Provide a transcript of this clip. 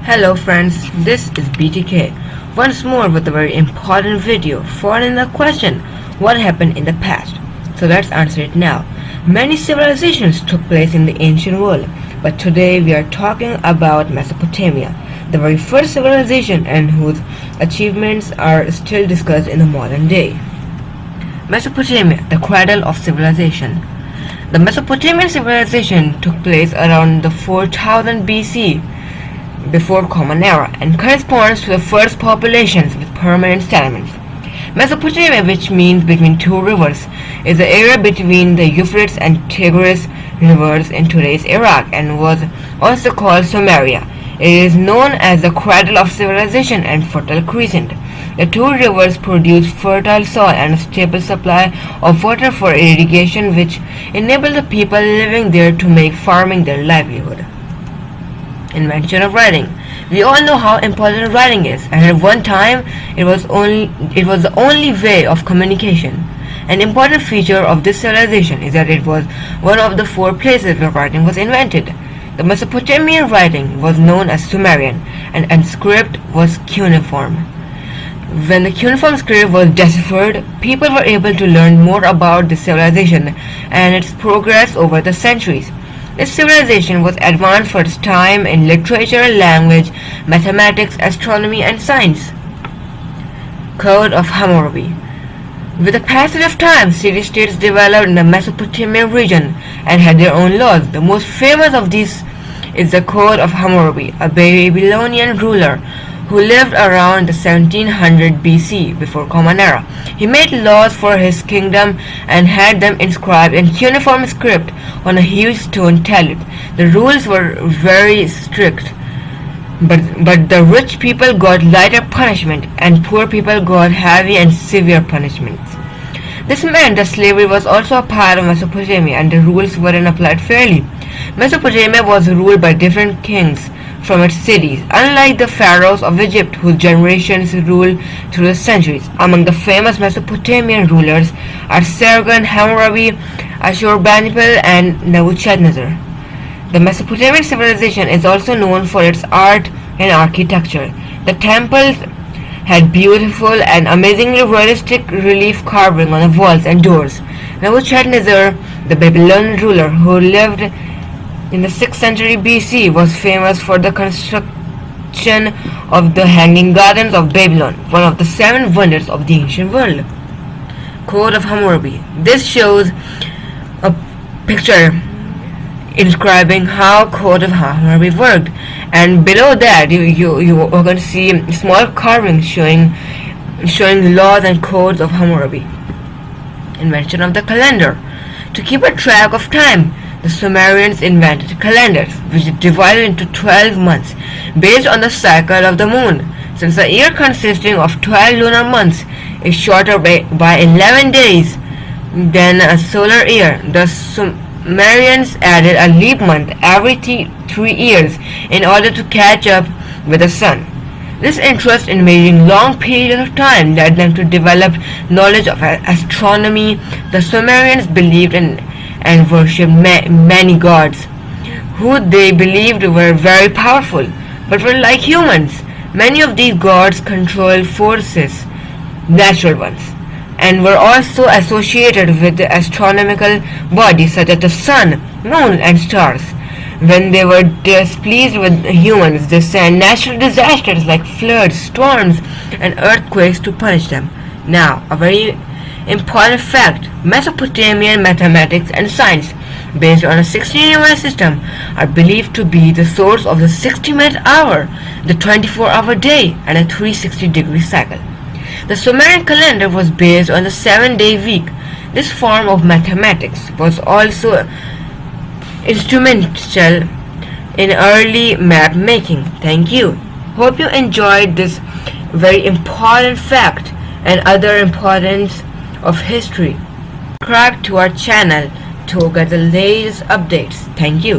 Hello friends, this is BTK once more with a very important video following the question, what happened in the past? So let's answer it now. Many civilizations took place in the ancient world, but today we are talking about Mesopotamia, the very first civilization and whose achievements are still discussed in the modern day. Mesopotamia, the cradle of civilization. The Mesopotamian civilization took place around the 4000 BC before Common Era and corresponds to the first populations with permanent settlements. Mesopotamia, which means between two rivers, is the area between the Euphrates and Tigris rivers in today's Iraq and was also called Sumeria. It is known as the cradle of civilization and fertile crescent. The two rivers produce fertile soil and a stable supply of water for irrigation, which enabled the people living there to make farming their livelihood. Invention of writing. We all know how important writing is, and at one time it was the only way of communication. An important feature of this civilization is that it was one of the four places where writing was invented. The Mesopotamian writing was known as Sumerian, and script was cuneiform. When the cuneiform script was deciphered, people were able to learn more about this civilization and its progress over the centuries. This civilization was advanced for its time in literature, language, mathematics, astronomy, and science. Code of Hammurabi. With the passage of time, city-states developed in the Mesopotamian region and had their own laws. The most famous of these is the Code of Hammurabi, a Babylonian ruler who lived around the 1700 BC before Common Era. He made laws for his kingdom and had them inscribed in cuneiform script on a huge stone tablet. The rules were very strict, but the rich people got lighter punishment and poor people got heavy and severe punishments. This meant that slavery was also a part of Mesopotamia and the rules weren't applied fairly. Mesopotamia was ruled by different kings from its cities, unlike the pharaohs of Egypt whose generations ruled through the centuries. Among the famous Mesopotamian rulers are Sargon, Hammurabi, Ashurbanipal, and Nebuchadnezzar. The Mesopotamian civilization is also known for its art and architecture. The temples had beautiful and amazingly realistic relief carving on the walls and doors. Nebuchadnezzar, the Babylonian ruler who lived in the 6th century BC, was famous for the construction of the Hanging Gardens of Babylon, one of the 7 wonders of the ancient world. Code of Hammurabi. This shows a picture inscribing how Code of Hammurabi worked, and below that you are going to see small carvings showing laws and codes of Hammurabi. Invention of the calendar. To keep a track of time, the Sumerians invented calendars, which divided into 12 months based on the cycle of the moon. Since the year consisting of 12 lunar months is shorter by 11 days than a solar year, the Sumerians added a leap month every 3 years in order to catch up with the sun. This interest in measuring long periods of time led them to develop knowledge of astronomy. The Sumerians believed in and worshipped many gods, who they believed were very powerful, but were like humans. Many of these gods controlled forces, natural ones, and were also associated with the astronomical bodies such as the sun, moon, and stars. When they were displeased with humans, they sent natural disasters like floods, storms, and earthquakes to punish them. Now, a very important fact: Mesopotamian mathematics and science, based on a 16-hour system, are believed to be the source of the 60-minute hour, the 24-hour day, and a 360-degree cycle. The Sumerian calendar was based on the 7-day week. This form of mathematics was also instrumental in early map making. Thank you. Hope you enjoyed this very important fact and other importance of history. Subscribe to our channel to get the latest updates. Thank you.